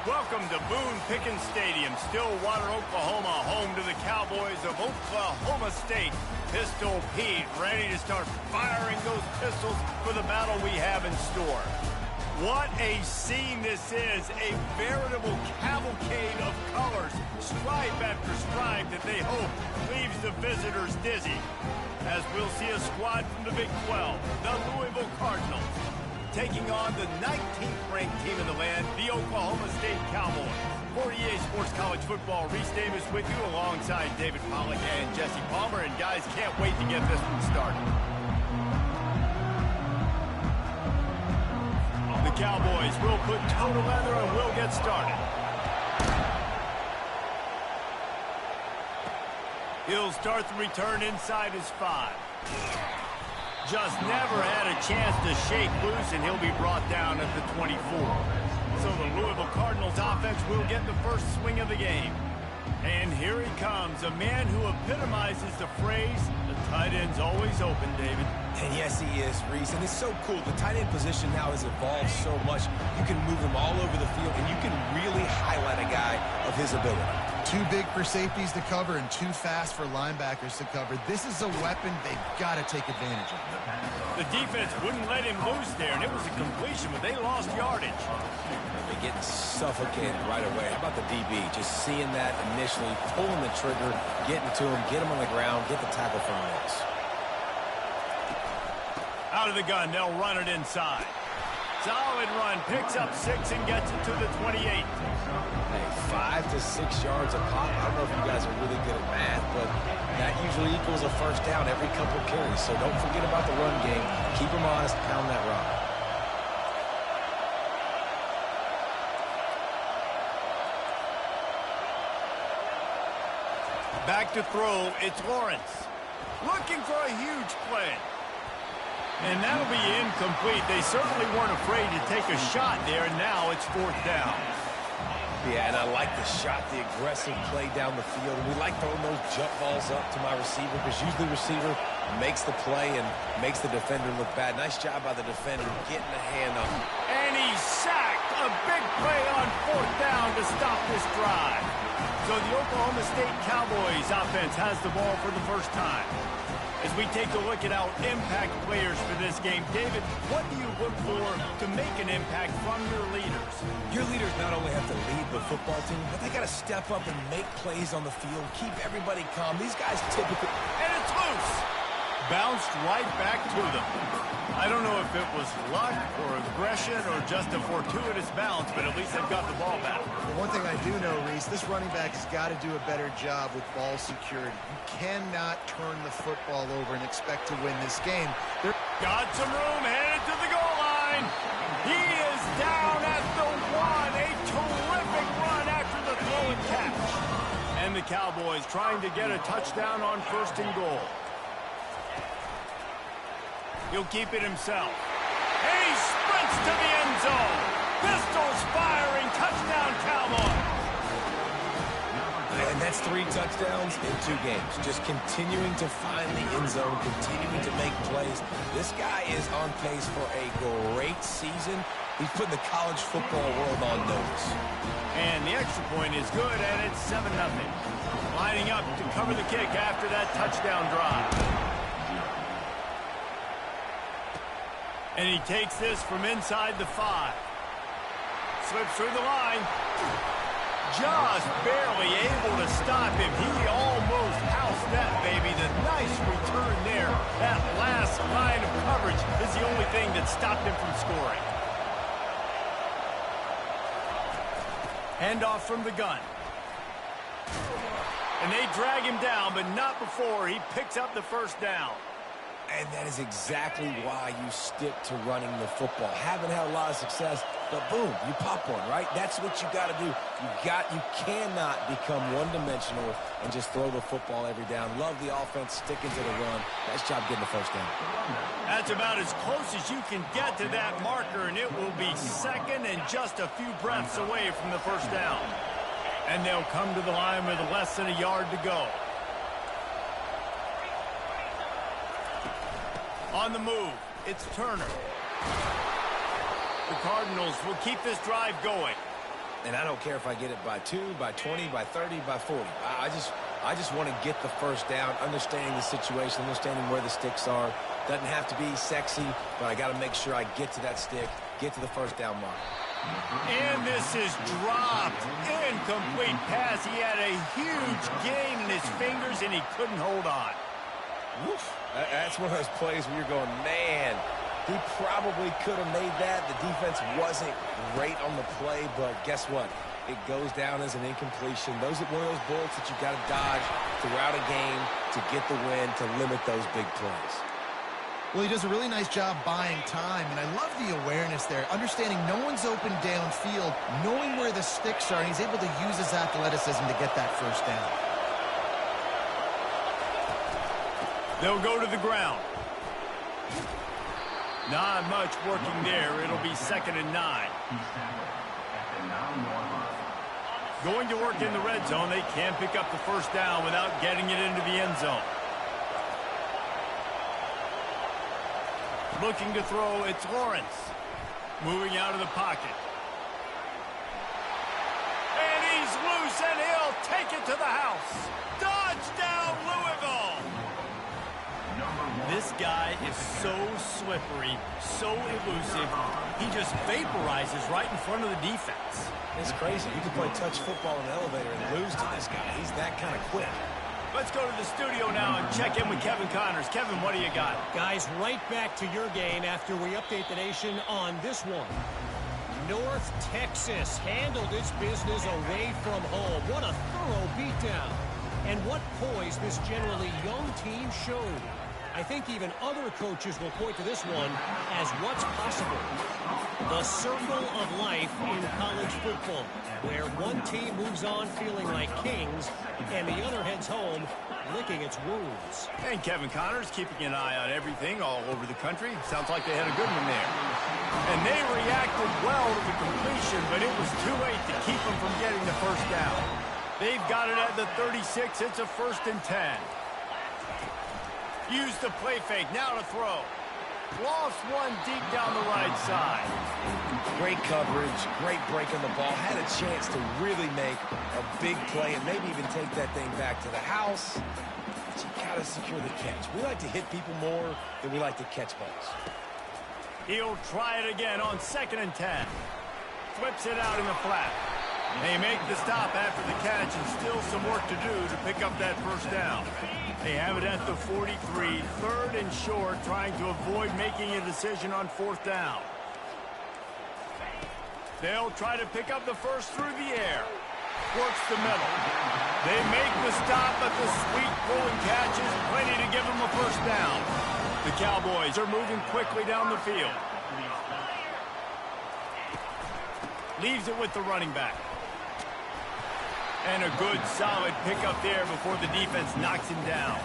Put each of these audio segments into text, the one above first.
Welcome to Boone Pickens Stadium, Stillwater, Oklahoma, home to the Cowboys of Oklahoma State. Pistol Pete ready to start firing those pistols for the battle we have in store. What a scene this is, a veritable cavalcade of colors, stripe after stripe that they hope leaves the visitors dizzy. As we'll see a squad from the Big 12, the Louisville Cardinals, taking on the 19th ranked team in the land, the Oklahoma State Cowboys. For EA Sports College Football, Reese Davis with you alongside David Pollack and Jesse Palmer. And guys, can't wait to get this one started. The Cowboys will put toe to leather and we'll get started. He'll start the return inside his 5. Just never had a chance to shake loose, and he'll be brought down at the 24. So the Louisville Cardinals offense will get the first swing of the game. And here he comes, a man who epitomizes the phrase, the tight end's always open, David. And yes, he is, Reese. And it's so cool. The tight end position now has evolved so much. You can move him all over the field, and you can really highlight a guy of his ability. Too big for safeties to cover and too fast for linebackers to cover. This is a weapon they've got to take advantage of. The defense wouldn't let him loose there, and it was a completion, but they lost yardage. They're getting suffocated right away. How about the DB? Just seeing that initially, pulling the trigger, getting to him, get him on the ground, get the tackle from the mix. Out of the gun, they'll run it inside. Solid run, picks up 6 and gets it to the 28. Hey, 5 to 6 yards a pop. I don't know if you guys are really good at math, but that usually equals a first down every couple carries. So don't forget about the run game. Keep them honest, pound that rock. Back to throw, it's Lawrence. Looking for a huge play. And that'll be incomplete. They certainly weren't afraid to take a shot there, and now it's 4th down. Yeah, and I like the shot, the aggressive play down the field. And we like throwing those jump balls up to my receiver because usually the receiver makes the play and makes the defender look bad. Nice job by the defender getting the hand up. And he's sacked. A big play on 4th down to stop this drive. So the Oklahoma State Cowboys offense has the ball for the first time. As we take a look at our impact players for this game, David, what do you look for to make an impact from your leaders? Your leaders not only have to lead the football team, but they got to step up and make plays on the field, keep everybody calm. These guys typically... And it's loose! Bounced right back to them. I don't know if it was luck or aggression or just a fortuitous bounce, but at least they've got the ball back. Well, one thing I do know, Reese, this running back has got to do a better job with ball security. You cannot turn the football over and expect to win this game. Got some room, headed to the goal line. He is down at the 1. A terrific run after the throw and catch. And the Cowboys trying to get a touchdown on 1st and goal. He'll keep it himself. And he sprints to the end zone. Pistols firing. Touchdown, Cowboys. And that's 3 touchdowns in 2 games. Just continuing to find the end zone, continuing to make plays. This guy is on pace for a great season. He's putting the college football world on notice. And the extra point is good, and it's 7-0. Lining up to cover the kick after that touchdown drive. And he takes this from inside the 5. Slips through the line. Just barely able to stop him. He almost housed that, baby. The nice return there. That last line of coverage is the only thing that stopped him from scoring. Handoff from the gun. And they drag him down, but not before he picks up the first down. And that is exactly why you stick to running the football. Haven't had a lot of success, but boom, you pop one, right? That's what you got to do. You cannot become one-dimensional and just throw the football every down. Love the offense sticking to the run. Nice job getting the first down. That's about as close as you can get to that marker, and it will be 2nd and just a few breaths away from the first down. And they'll come to the line with less than a yard to go. On the move, it's Turner. The Cardinals will keep this drive going. And I don't care if I get it by 2, by 20, by 30, by 40. I just want to get the first down, understanding the situation, understanding where the sticks are. Doesn't have to be sexy, but I got to make sure I get to that stick, get to the first down mark. And this is dropped. Incomplete pass. He had a huge gain in his fingers, and he couldn't hold on. Woof. That's one of those plays where you're going, man, he probably could have made that. The defense wasn't great on the play, but guess what? It goes down as an incompletion. Those are one of those bullets that you got to dodge throughout a game to get the win, to limit those big plays. Well, he does a really nice job buying time, and I love the awareness there, understanding no one's open downfield, knowing where the sticks are, and he's able to use his athleticism to get that first down. They'll go to the ground. Not much working there. It'll be 2nd and 9. Going to work in the red zone. They can't pick up the first down without getting it into the end zone. Looking to throw, it's Lawrence. Moving out of the pocket. And he's loose, and he'll take it to the house. Touchdown, Louisville! This guy is so slippery, so elusive. He just vaporizes right in front of the defense. It's crazy. You can play touch football in an elevator and lose to this guy. He's that kind of quick. Let's go to the studio now and check in with Kevin Connors. Kevin, what do you got? Guys, right back to your game after we update the nation on this one. North Texas handled its business away from home. What a thorough beatdown. And what poise this generally young team showed. I think even other coaches will point to this one as what's possible. The circle of life in college football, where one team moves on feeling like kings and the other heads home licking its wounds. And Kevin Connors keeping an eye on everything all over the country. Sounds like they had a good one there. And they reacted well to the completion, but it was too late to keep them from getting the first down. They've got it at the 36. It's a 1st and 10. Use the play fake, now to throw. Lost one deep down the right side. Great coverage, great break on the ball. Had a chance to really make a big play and maybe even take that thing back to the house. But you got to secure the catch. We like to hit people more than we like to catch balls. He'll try it again on 2nd and 10. Flips it out in the flat. They make the stop after the catch, and still some work to do to pick up that first down. They have it at the 43, 3rd and short, trying to avoid making a decision on 4th down. They'll try to pick up the first through the air. Works the middle. They make the stop, but the sweet pulling catch is plenty to give them a first down. The Cowboys are moving quickly down the field. Leaves it with the running back. And a good, solid pickup there before the defense knocks him down.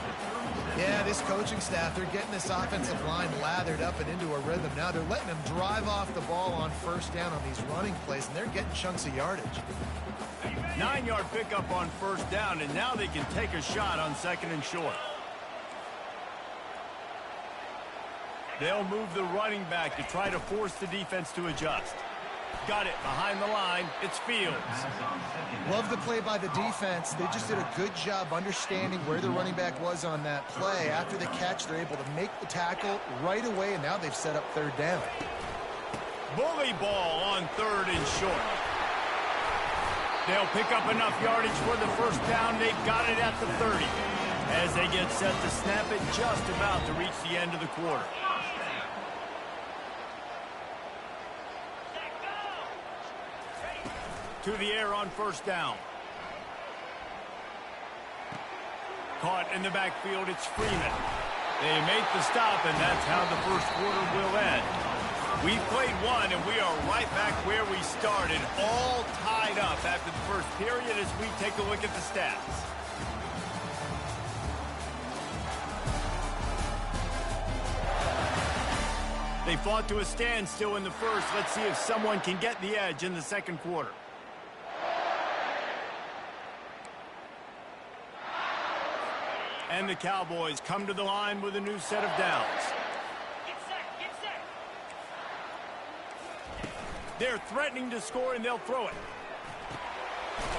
Yeah, this coaching staff, they're getting this offensive line lathered up and into a rhythm. Now they're letting them drive off the ball on first down on these running plays, and they're getting chunks of yardage. 9-yard pickup on first down, and now they can take a shot on 2nd and short. They'll move the running back to try to force the defense to adjust. Got it behind the line. It's Fields. Love the play by the defense. They just did a good job understanding where the running back was on that play. After the catch, they're able to make the tackle right away, and now they've set up 3rd down. Bully ball on 3rd and short. They'll pick up enough yardage for the first down. They've got it at the 30. As they get set to snap it, just about to reach the end of the quarter. To the air on first down. Caught in the backfield, it's Freeman. They make the stop, and that's how the first quarter will end. We played one, and we are right back where we started, all tied up after the first period as we take a look at the stats. They fought to a standstill in the first. Let's see if someone can get the edge in the second quarter. And the Cowboys come to the line with a new set of downs. Get set. They're threatening to score, and they'll throw it.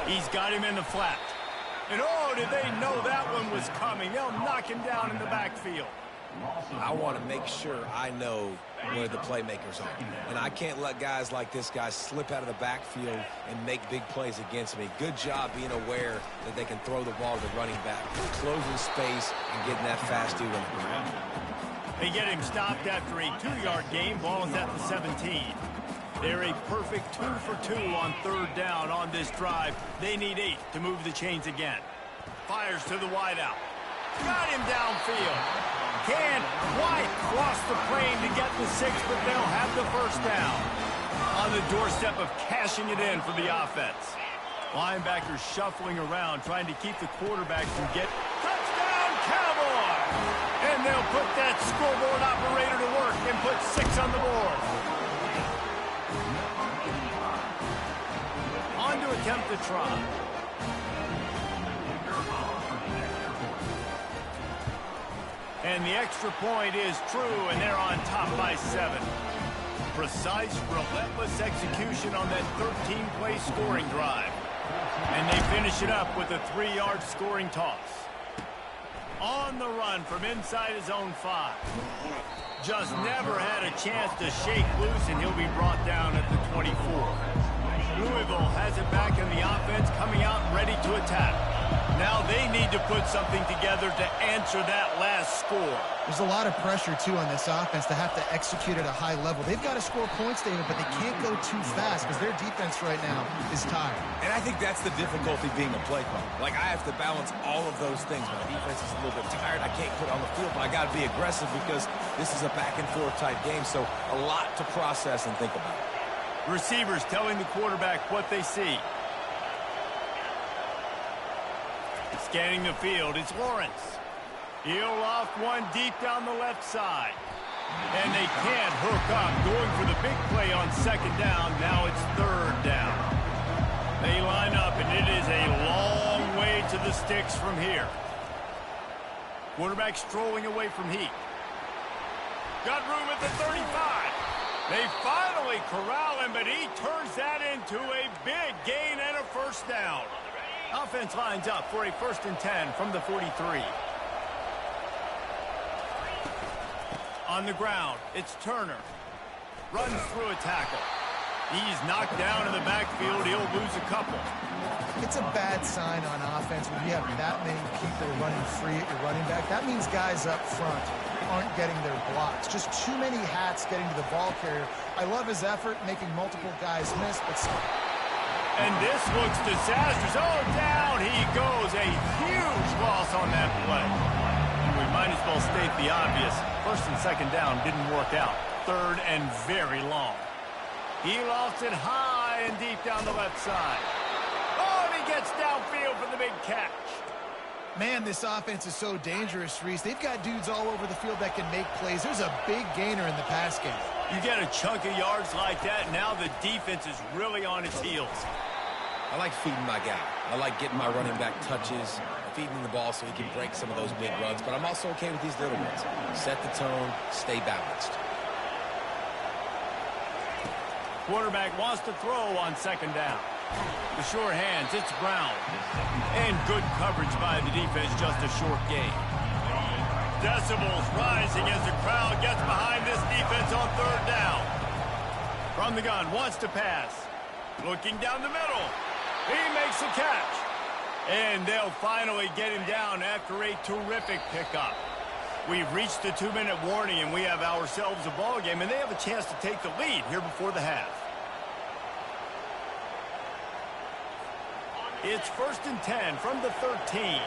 He's got him in the flat. And oh, did they know that one was coming? They'll knock him down in the backfield. I want to make sure I know where the playmakers are. And I can't let guys like this guy slip out of the backfield and make big plays against me. Good job being aware that they can throw the ball to the running back, closing space, and getting that fast dude on the ground. They get him stopped after a 2-yard gain. Ball is at the 17. They're a perfect 2 for 2 on third down on this drive. They need 8 to move the chains again. Fires to the wideout. Got him downfield. Can't quite cross the plane to get the 6, but they'll have the first down. On the doorstep of cashing it in for the offense. Linebackers shuffling around, trying to keep the quarterback from touchdown, Cowboy! And they'll put that scoreboard operator to work and put 6 on the board. On to attempt the try. And the extra point is true, and they're on top by 7. Precise, relentless execution on that 13-play scoring drive. And they finish it up with a 3-yard scoring toss. On the run from inside his own 5. Just never had a chance to shake loose, and he'll be brought down at the 24. Louisville has it back in the offense, coming out ready to attack. Now they need to put something together to answer that last score. There's a lot of pressure, too, on this offense to have to execute at a high level. They've got to score points, David, but they can't go too fast because their defense right now is tired. And I think that's the difficulty being a play caller. Like, I have to balance all of those things. My defense is a little bit tired. I can't put on the field, but I got to be aggressive because this is a back-and-forth type game, so a lot to process and think about. Receivers telling the quarterback what they see. Scanning the field, it's Lawrence. He'll off one deep down the left side. And they can't hook up, going for the big play on second down. Now it's third down. They line up, and it is a long way to the sticks from here. Quarterback strolling away from Heat. Got room at the 35. They finally corral him, but he turns that into a big gain and a first down. Offense lines up for a 1st and 10 from the 43. On the ground, it's Turner. Runs through a tackle. He's knocked down in the backfield. He'll lose a couple. It's a bad sign on offense when you have that many people running free at your running back. That means guys up front aren't getting their blocks. Just too many hats getting to the ball carrier. I love his effort, making multiple guys miss, but... And this looks disastrous. Oh, down he goes. A huge loss on that play. And we might as well state the obvious. 1st and 2nd down didn't work out. 3rd and very long. He lost it high and deep down the left side. Oh, and he gets downfield for the big catch. Man, this offense is so dangerous, Reese. They've got dudes all over the field that can make plays. There's a big gainer in the pass game. You get a chunk of yards like that, now the defense is really on its heels. I like feeding my guy. I like getting my running back touches, feeding him the ball so he can break some of those big runs, but I'm also okay with these little ones. Set the tone, stay balanced. Quarterback wants to throw on 2nd down. The sure hands, it's Brown. And good coverage by the defense, just a short gain. Decibels rising as the crowd gets behind this defense on 3rd down. From the gun, wants to pass. Looking down the middle. He makes a catch. And they'll finally get him down after a terrific pickup. We've reached the 2-minute warning, and we have ourselves a ball game, and they have a chance to take the lead here before the half. It's 1st and 10 from the 13.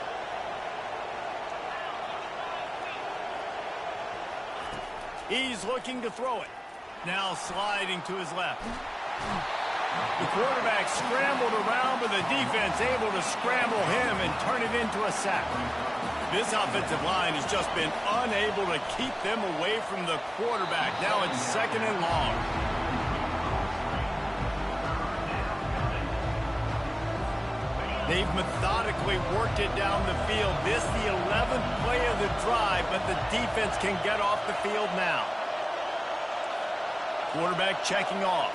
He's looking to throw it. Now sliding to his left. The quarterback scrambled around, but the defense able to scramble him and turn it into a sack. This offensive line has just been unable to keep them away from the quarterback. Now it's 2nd and long. They've methodically worked it down the field. This the 11th play of the drive, but the defense can get off the field now. Quarterback checking off.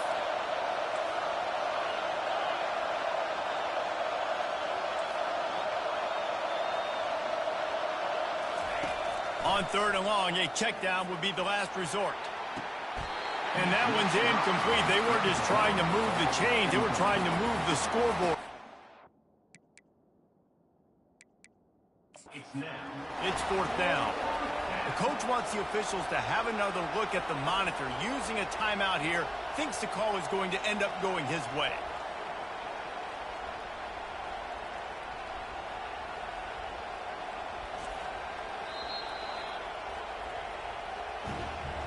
On 3rd and long, a check down would be the last resort. And that one's incomplete. They weren't just trying to move the chains. They were trying to move the scoreboard. It's 4th down. The coach wants the officials to have another look at the monitor. Using a timeout here, thinks the call is going to end up going his way.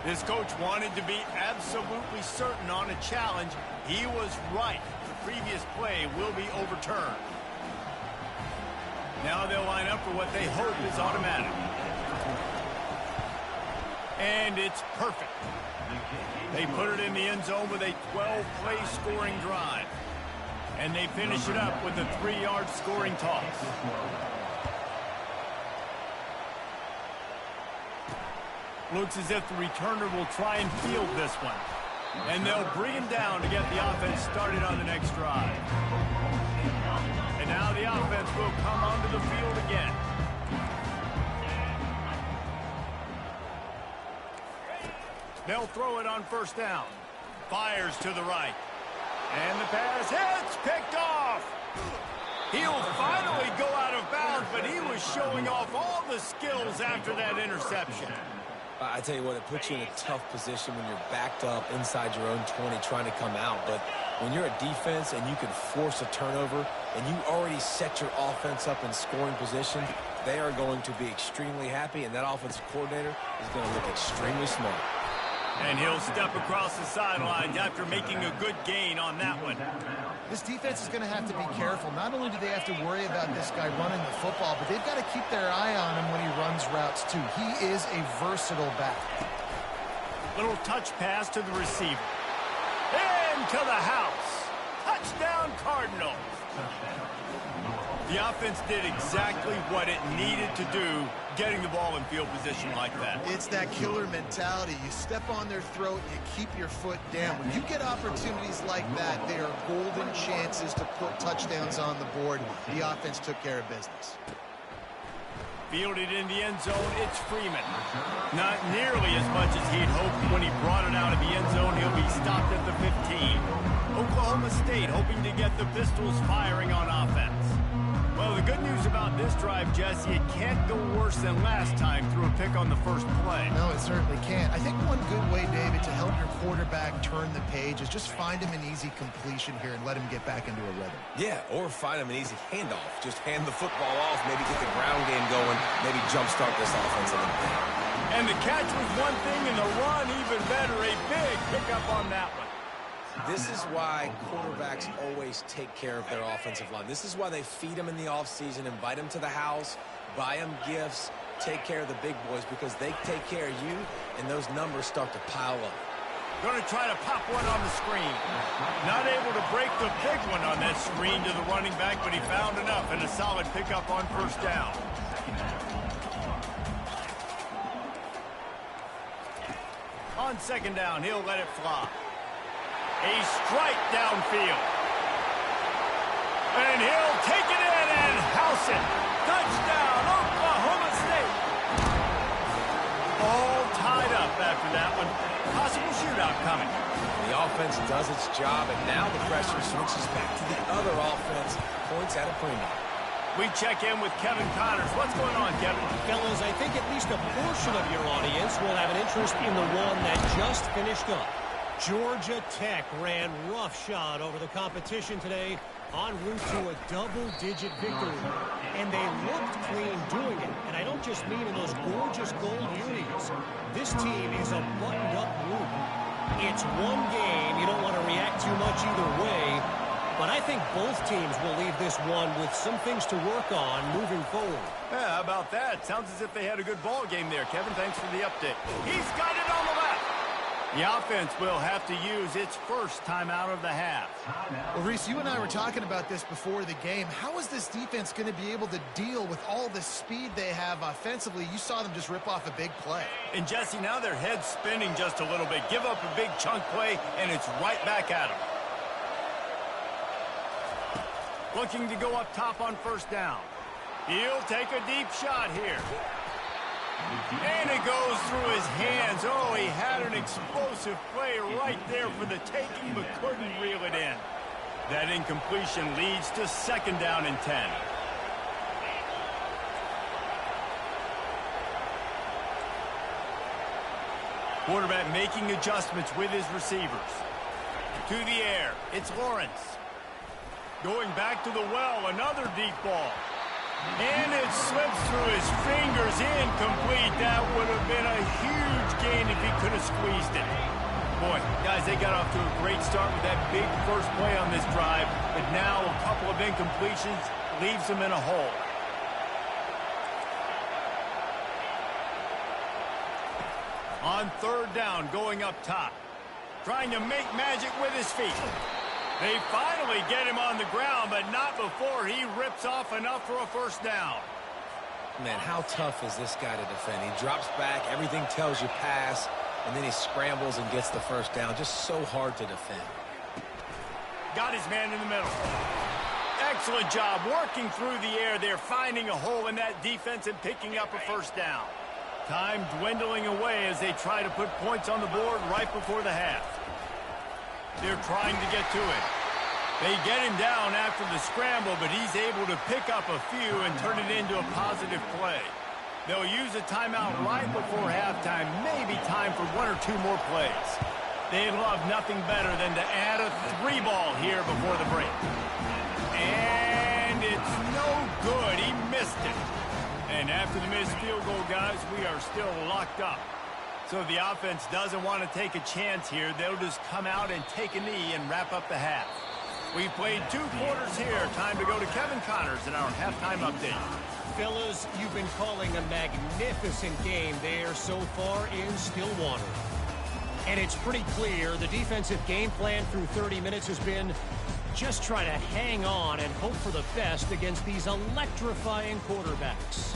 This coach wanted to be absolutely certain on a challenge. He was right. The previous play will be overturned. Now they'll line up for what they hope is automatic. And it's perfect. They put it in the end zone with a 12-play scoring drive. And they finish it up with a 3-yard scoring toss. Looks as if the returner will try and field this one. And they'll bring him down to get the offense started on the next drive. And now the offense will come onto the field again. They'll throw it on 1st down. Fires to the right. And the pass hits, picked off. He'll finally go out of bounds, but he was showing off all the skills after that interception. I tell you what, it puts you in a tough position when you're backed up inside your own 20 trying to come out. But when you're a defense and you can force a turnover and you already set your offense up in scoring position, they are going to be extremely happy, and that offensive coordinator is going to look extremely smart. And he'll step across the sidelines after making a good gain on that one. This defense is going to have to be careful. Not only do they have to worry about this guy running the football, but they've got to keep their eye on him when he runs routes, too. He is a versatile back. Little touch pass to the receiver. Into the house. Touchdown, Cardinals. The offense did exactly what it needed to do, getting the ball in field position like that. It's that killer mentality. You step on their throat, you keep your foot down. When you get opportunities like that, they are golden chances to put touchdowns on the board. The offense took care of business. Fielded in the end zone, it's Freeman. Not nearly as much as he'd hoped when he brought it out of the end zone. He'll be stopped at the 15. Oklahoma State hoping to get the Pistols firing on offense. Well, the good news about this drive, Jesse, it can't go worse than last time through a pick on the first play. No, it certainly can't. I think one good way, David, to help your quarterback turn the page is just find him an easy completion here and let him get back into a rhythm. Yeah, or find him an easy handoff. Just hand the football off, maybe get the ground game going, maybe jumpstart this offense a little bit. And the catch was one thing, and the run even better. A big pickup on that one. This is why quarterbacks always take care of their offensive line. This is why they feed them in the offseason, invite them to the house, buy them gifts, take care of the big boys, because they take care of you, and those numbers start to pile up. Going to try to pop one on the screen. Not able to break the big one on that screen to the running back, but he found enough and a solid pickup on 1st down. On 2nd down, he'll let it fly. A strike downfield. And he'll take it in and house it. Touchdown, Oklahoma State. All tied up after that one. Possible shootout coming. The offense does its job, and now the pressure switches back to the other offense. Points at a premium. We check in with Kevin Connors. What's going on, Kevin? Fellas, I think at least a portion of your audience will have an interest in the one that just finished up. Georgia Tech ran roughshod over the competition today en route to a double-digit victory. And they looked clean doing it. And I don't just mean in those gorgeous gold unis. This team is a buttoned-up group. It's one game. You don't want to react too much either way. But I think both teams will leave this one with some things to work on moving forward. Yeah, how about that? Sounds as if they had a good ball game there, Kevin. Thanks for the update. He's got it on the left. The offense will have to use its first timeout of the half. Well, Reese, you and I were talking about this before the game. How is this defense going to be able to deal with all the speed they have offensively? You saw them just rip off a big play. And, Jesse, now their head's spinning just a little bit. Give up a big chunk play, and it's right back at them. Looking to go up top on 1st down. He'll take a deep shot here. And it goes through his hands. Oh, he had an explosive play right there for the taking, but couldn't reel it in. That incompletion leads to 2nd down and 10. Quarterback making adjustments with his receivers. To the air, it's Lawrence. Going back to the well, another deep ball. And it slips through his fingers, incomplete. That would have been a huge gain if he could have squeezed it. Boy, guys, they got off to a great start with that big first play on this drive, but now a couple of incompletions leaves them in a hole. On 3rd down, going up top. Trying to make magic with his feet. They finally get him on the ground, but not before he rips off enough for a 1st down. Man, how tough is this guy to defend? He drops back, everything tells you pass, and then he scrambles and gets the 1st down. Just so hard to defend. Got his man in the middle. Excellent job working through the air there, finding a hole in that defense and picking up a 1st down. Time dwindling away as they try to put points on the board right before the half. They're trying to get to it. They get him down after the scramble, but he's able to pick up a few and turn it into a positive play. They'll use a timeout right before halftime, maybe time for 1 or 2 more plays. They'd love nothing better than to add a 3 ball here before the break. And it's no good. He missed it. And after the missed field goal, guys, we are still locked up. So the offense doesn't want to take a chance here. They'll just come out and take a knee and wrap up the half. We've played 2 quarters here. Time to go to Kevin Connors in our halftime update. Fellas, you've been calling a magnificent game there so far in Stillwater. And it's pretty clear the defensive game plan through 30 minutes has been just try to hang on and hope for the best against these electrifying quarterbacks.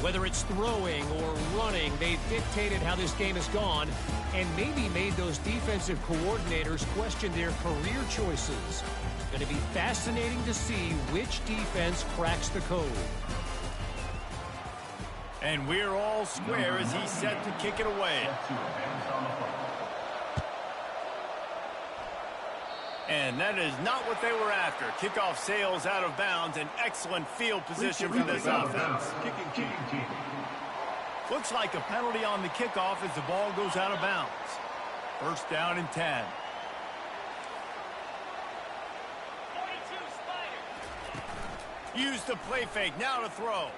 Whether it's throwing or running, they've dictated how this game has gone and maybe made those defensive coordinators question their career choices. Going to be fascinating to see which defense cracks the code. And we're all square as he's set to kick it away. And that is not what they were after. Kickoff sails out of bounds. An excellent field position for this offense. Looks like a penalty on the kickoff as the ball goes out of bounds. 1st down and 10. 42 Spider. Use the play fake. Now to throw.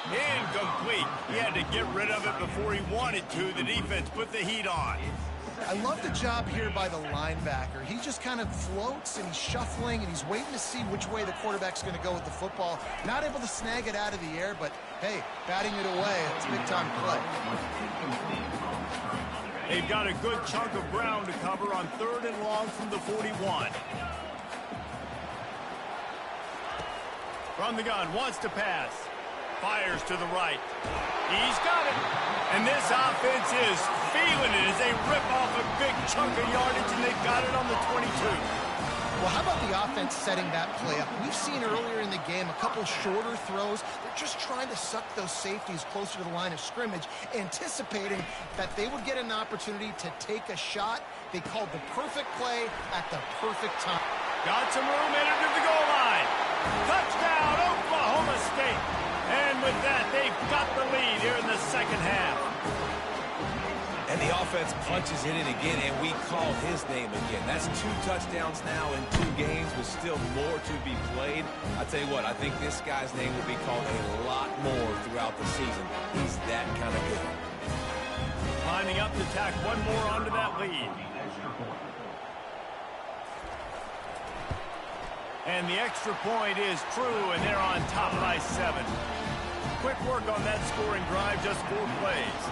Incomplete. He had to get rid of it before he wanted to. The defense put the heat on. I love the job here by the linebacker. He just kind of floats and he's shuffling and he's waiting to see which way the quarterback's going to go with the football. Not able to snag it out of the air, but hey, batting it away, it's a big-time play. They've got a good chunk of ground to cover on 3rd and long from the 41. From the gun, wants to pass. Fires to the right. He's got it. And this offense is feeling it as they rip off a big chunk of yardage, and they've got it on the 22. Well, how about the offense setting that play up? We've seen earlier in the game a couple shorter throws. They're just trying to suck those safeties closer to the line of scrimmage, anticipating that they would get an opportunity to take a shot. They called the perfect play at the perfect time. Got some room, entered to the goal line. Touchdown, Oklahoma State. And with that, they've got the lead here in the 2nd half. And the offense punches it in again, and we call his name again. That's 2 touchdowns now in 2 games with still more to be played. I tell you what, I think this guy's name will be called a lot more throughout the season. He's that kind of good. Lining up to tack one more onto that lead. And the extra point is true, and they're on top by 7. Quick work on that scoring drive, just 4 plays.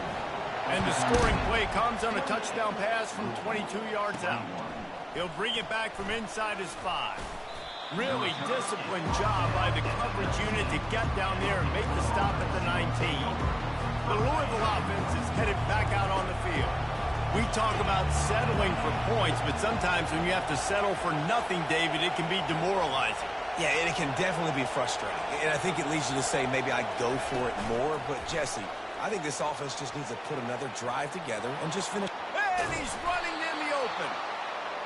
And the scoring play comes on a touchdown pass from 22 yards out. He'll bring it back from inside his 5. Really disciplined job by the coverage unit to get down there and make the stop at the 19. The Louisville offense is headed back out on the field. We talk about settling for points, but sometimes when you have to settle for nothing, David, it can be demoralizing. Yeah, and it can definitely be frustrating. And I think it leads you to say maybe I go for it more. But, Jesse, I think this offense just needs to put another drive together and just finish. And he's running in the open.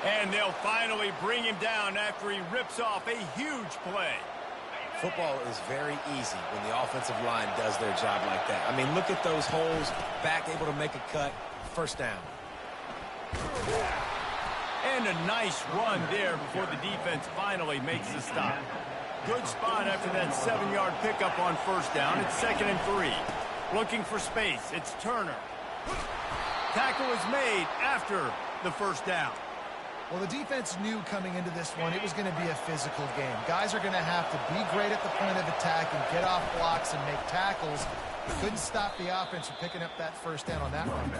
And they'll finally bring him down after he rips off a huge play. Football is very easy when the offensive line does their job like that. I mean, look at those holes, back able to make a cut, first down. And a nice run there before the defense finally makes the stop. Good spot after that 7-yard pickup on first down. It's 2nd and 3. Looking for space. It's Turner. Tackle is made after the first down. Well, the defense knew coming into this one it was going to be a physical game. Guys are going to have to be great at the point of attack and get off blocks and make tackles. Couldn't stop the offense from picking up that first down on that run.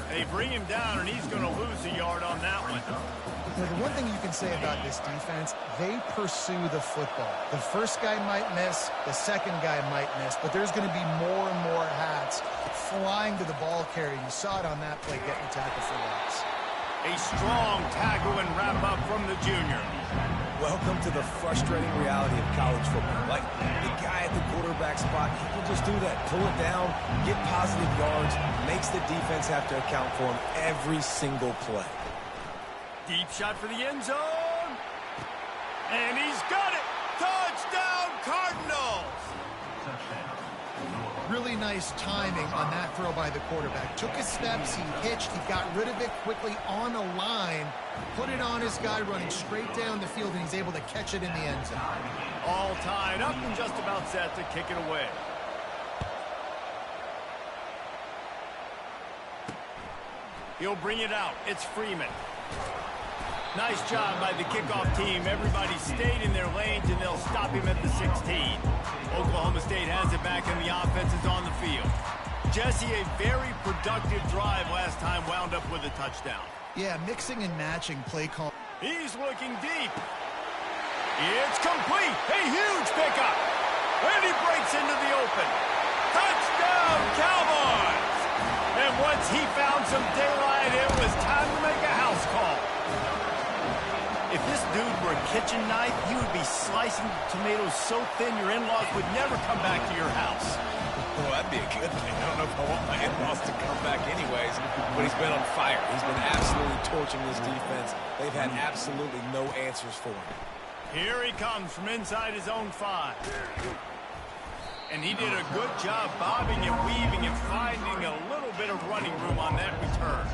They bring him down, and he's going to lose a yard on that one. You know, the one thing you can say about this defense, they pursue the football. The first guy might miss, the second guy might miss, but there's going to be more and more hats flying to the ball carrier. You saw it on that play getting tackled for loss. A strong tackle and wrap-up from the junior. Welcome to the frustrating reality of college football. Like, the guy at the quarterback spot, he can just do that. Pull it down, get positive yards, makes the defense have to account for him every single play. Deep shot for the end zone. And he's got it. Touchdown, Cardinals. Really nice timing on that throw by the quarterback. Took his steps, he hitched, he got rid of it quickly on a line, put it on his guy running straight down the field, and he's able to catch it in the end zone. All tied up and just about set to kick it away. He'll bring it out. It's Freeman. Nice job by the kickoff team. Everybody stayed in their lanes, and they'll stop him at the 16. Oklahoma State has it back, and the offense is on the field. Jesse, a very productive drive last time, wound up with a touchdown. Yeah, mixing and matching play call. He's looking deep. It's complete. A huge pickup. And he breaks into the open. Touchdown, Cowboys! And once he found some daylight, it was time to make a house call. If this dude were a kitchen knife, he would be slicing tomatoes so thin your in-laws would never come back to your house. Well, that'd be a good thing. I don't know if I want my in-laws to come back anyways, but he's been on fire. He's been absolutely torching this defense. They've had absolutely no answers for him. Here he comes from inside his own 5. And he did a good job bobbing and weaving and finding a little bit of running room on that return.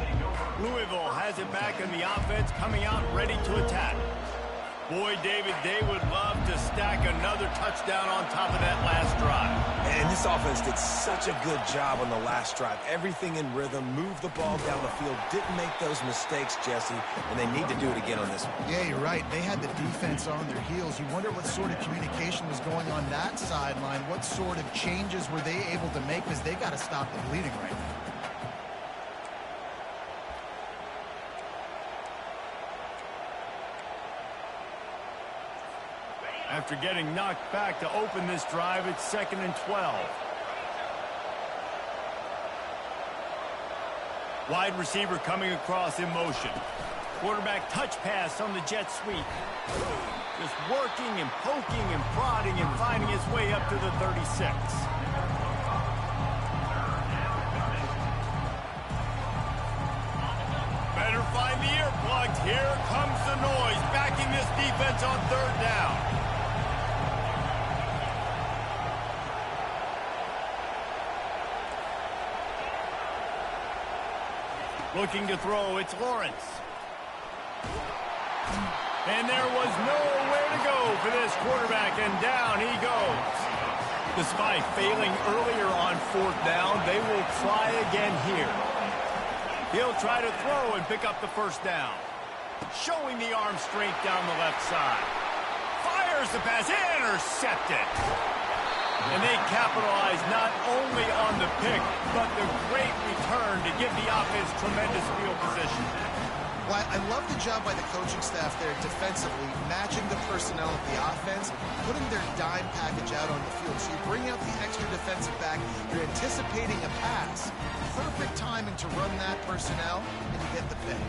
Louisville has it back in the offense, coming out ready to attack. Boy, David, they would love to stack another touchdown on top of that last drive. And this offense did such a good job on the last drive. Everything in rhythm, moved the ball down the field, didn't make those mistakes, Jesse, and they need to do it again on this one. Yeah, you're right. They had the defense on their heels. You wonder what sort of communication was going on that sideline. What sort of changes were they able to make, because they got to stop the bleeding right now. After getting knocked back to open this drive, it's 2nd and 12. Wide receiver coming across in motion. Quarterback touch pass on the jet sweep. Just working and poking and prodding and finding his way up to the 36. Better find the earplugs. Here comes the noise, backing this defense on 3rd down. Looking to throw, it's Lawrence. And there was nowhere to go for this quarterback, and down he goes. Despite failing earlier on 4th down, they will try again here. He'll try to throw and pick up the first down. Showing the arm strength down the left side. Fires the pass, intercepted. And they capitalize not only on the pick, but the great return to give the offense tremendous field position. Well, I love the job by the coaching staff there defensively, matching the personnel of the offense, putting their dime package out on the field. So you bring out the extra defensive back, you're anticipating a pass. Perfect timing to run that personnel, and you get the pick.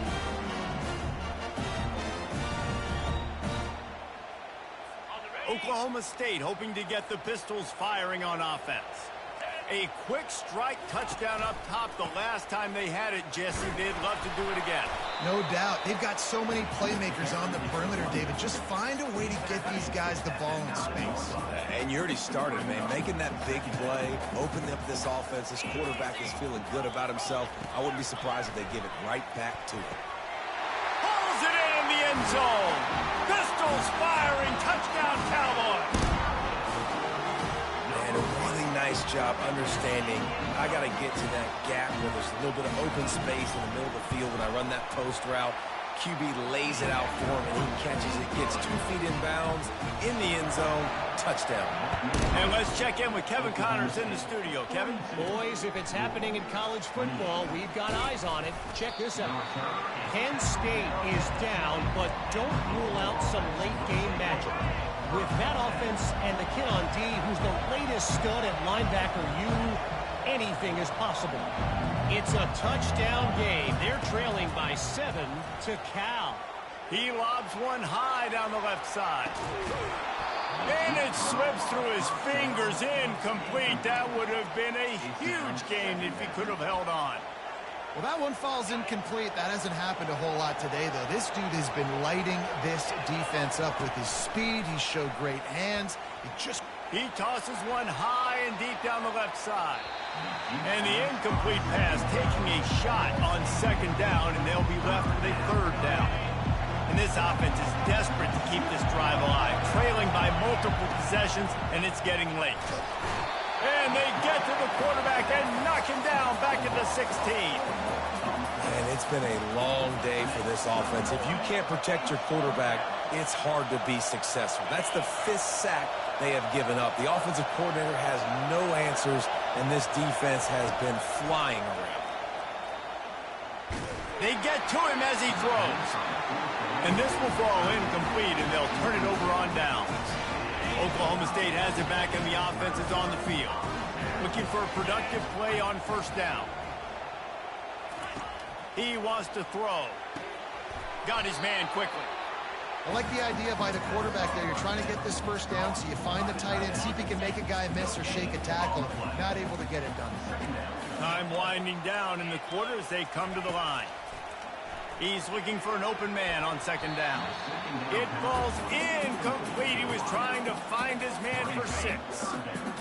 Oklahoma State hoping to get the Pistols firing on offense. A quick strike touchdown up top the last time they had it, Jesse. They'd love to do it again. No doubt. They've got so many playmakers on the perimeter, David. Just find a way to get these guys the ball in space. And you already started, man. Making that big play, opening up this offense. This quarterback is feeling good about himself. I wouldn't be surprised if they give it right back to him. Hauls it in the end zone. Pistols firing. Touchdown, Cowboys. And a really nice job understanding I got to get to that gap where there's a little bit of open space in the middle of the field when I run that post route. QB lays it out for him, and he catches it, gets 2 feet in bounds, in the end zone, touchdown. And let's check in with Kevin Connors in the studio. Kevin? Boys, if it's happening in college football, we've got eyes on it. Check this out. Penn State is down, but don't rule out some late-game magic. With that offense and the kid on D, who's the latest stud at linebacker, anything is possible. It's a touchdown game. They're trailing by 7 to Cal. He lobs one high down the left side. And it slips through his fingers, incomplete. That would have been a huge gain if he could have held on. Well, that one falls incomplete. That hasn't happened a whole lot today, though. This dude has been lighting this defense up with his speed. He showed great hands. He tosses one high and deep down the left side. And the incomplete pass taking a shot on second down, and they'll be left with a third down. And this offense is desperate to keep this drive alive, trailing by multiple possessions, and it's getting late. And they get to the quarterback and knock him down back at the 16. And it's been a long day for this offense. If you can't protect your quarterback, it's hard to be successful. That's the 5th sack they have given up. The offensive coordinator has no answers, and this defense has been flying around. They get to him as he throws. And this will fall incomplete, and they'll turn it over on downs. Oklahoma State has it back, and the offense is on the field. Looking for a productive play on first down. He wants to throw. Got his man quickly. I like the idea by the quarterback there. You're trying to get this first down, so you find the tight end, see if he can make a guy miss or shake a tackle. Not able to get it done. Time winding down in the quarter as they come to the line. He's looking for an open man on second down. It falls incomplete. He was trying to find his man for 6.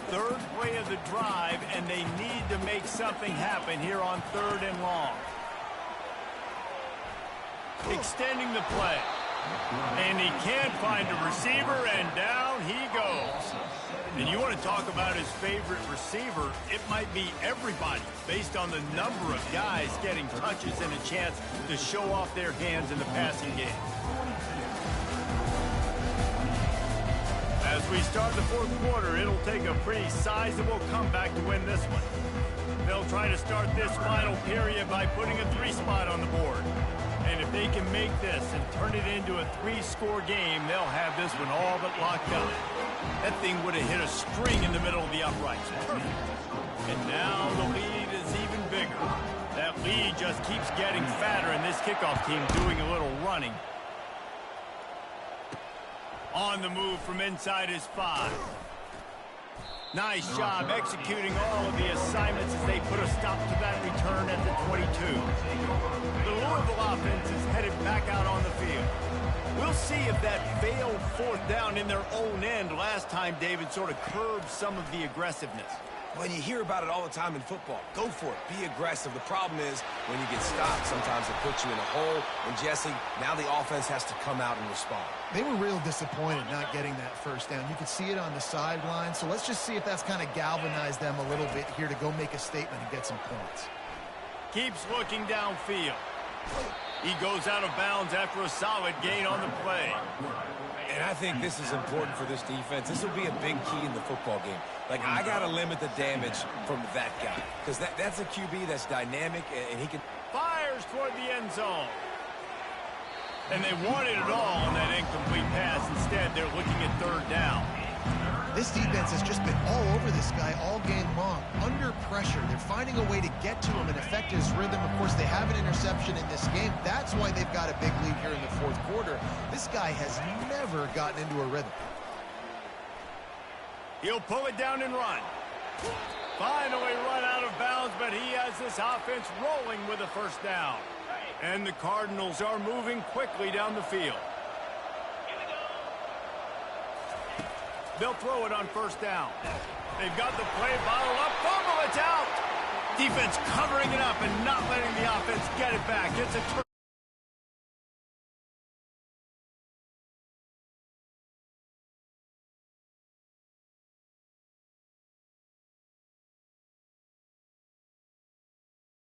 Third play of the drive, and they need to make something happen here on 3rd and long. Extending the play. And he can't find a receiver, and down he goes. And you want to talk about his favorite receiver, it might be everybody based on the number of guys getting touches and a chance to show off their hands in the passing game. As we start the 4th quarter, it'll take a pretty sizable comeback to win this one. They'll try to start this final period by putting a 3 spot on the board. And if they can make this and turn it into a 3-score game, they'll have this one all but locked up. That thing would have hit a string in the middle of the uprights. Perfect. And now the lead is even bigger. That lead just keeps getting fatter, and this kickoff team doing a little running. On the move from inside his 5. Nice job executing all of the assignments as they put a stop to that return at the 22. The Louisville offense is headed back out on the field. We'll see if that failed 4th down in their own end last time, David, sort of curbed some of the aggressiveness. Well, you hear about it all the time in football. Go for it. Be aggressive. The problem is when you get stopped, sometimes it puts you in a hole. And, Jesse, now the offense has to come out and respond. They were real disappointed not getting that first down. You could see it on the sideline. So let's just see if that's kind of galvanized them a little bit here to go make a statement and get some points. Keeps looking downfield. He goes out of bounds after a solid gain on the play. And I think this is important for this defense. This will be a big key in the football game. Like, I got to limit the damage from that guy. Because that's a QB that's dynamic, and he can... Fires toward the end zone. And they wanted it all on that incomplete pass. Instead, they're looking at 3rd down. This defense has just been all over this guy all game long. Under pressure. They're finding a way to get to him and affect his rhythm. Of course, they have an interception in this game. That's why they've got a big lead here in the 4th quarter. This guy has never gotten into a rhythm. He'll pull it down and run. Finally run out of bounds, but he has this offense rolling with a first down. And the Cardinals are moving quickly down the field. They'll throw it on first down. They've got the play bottled up. Fumble, it's out. Defense covering it up and not letting the offense get it back. It's a